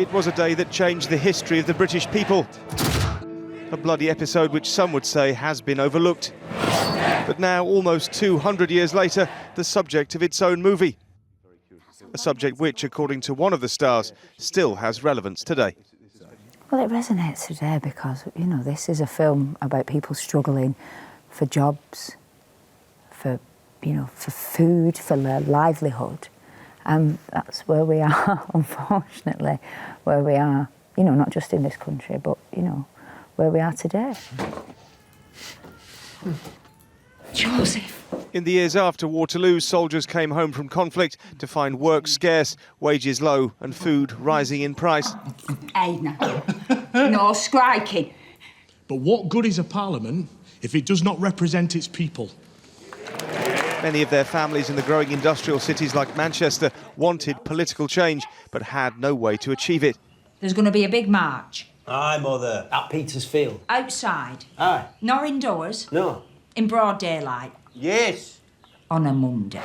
It was a day that changed the history of the British people. A bloody episode which some would say has been overlooked. But now, almost 200 years later, the subject of its own movie. A subject which, according to one of the stars, still has relevance today. Well, it resonates today because, you know, this is a film about people struggling for jobs, for, you know, for food, for their livelihood. And that's where we are, unfortunately, where we are, you know, not just in this country, but, you know, where we are today. Joseph. In the years after Waterloo, soldiers came home from conflict to find work scarce, wages low and food rising in price. Aina. No striking. But what good is a parliament if it does not represent its people? Many of their families in the growing industrial cities like Manchester wanted political change, but had no way to achieve it. There's going to be a big march. Aye, Mother. At Petersfield. Outside. Aye. Not indoors. No. In broad daylight. Yes. On a Monday.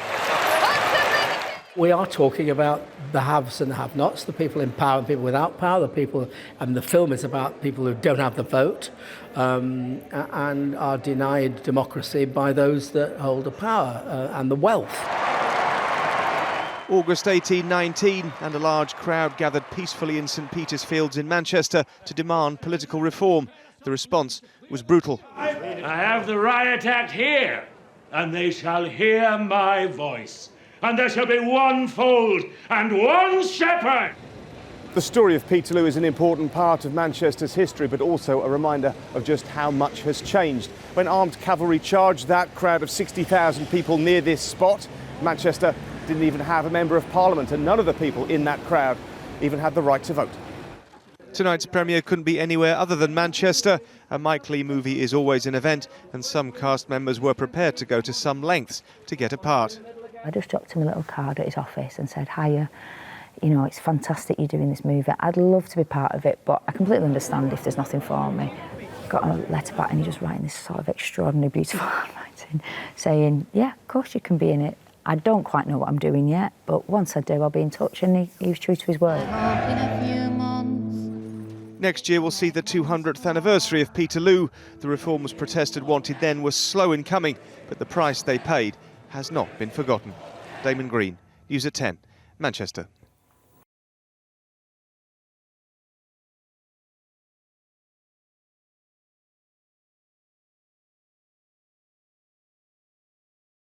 We are talking about the haves and the have-nots, the people in power and people without power, the people, and the film is about people who don't have the vote and are denied democracy by those that hold the power and the wealth. August 1819, and a large crowd gathered peacefully in St Peter's Fields in Manchester to demand political reform. The response was brutal. I have the Riot Act here, and they shall hear my voice. And there shall be one fold and one shepherd. The story of Peterloo is an important part of Manchester's history, but also a reminder of just how much has changed. When armed cavalry charged that crowd of 60,000 people near this spot, Manchester didn't even have a member of Parliament, and none of the people in that crowd even had the right to vote. Tonight's premiere couldn't be anywhere other than Manchester. A Mike Leigh movie is always an event, and some cast members were prepared to go to some lengths to get a part. I just dropped him a little card at his office and said, hiya, you know, it's fantastic you're doing this movie. I'd love to be part of it, but I completely understand if there's nothing for me. Got a letter back and he's just writing this sort of extraordinary, beautiful handwriting, saying, yeah, of course you can be in it. I don't quite know what I'm doing yet, but once I do, I'll be in touch, and he was true to his word. Next year we'll see the 200th anniversary of Peterloo. The reforms protested wanted then were slow in coming, but the price they paid has not been forgotten. Damon Green, News at 10, Manchester.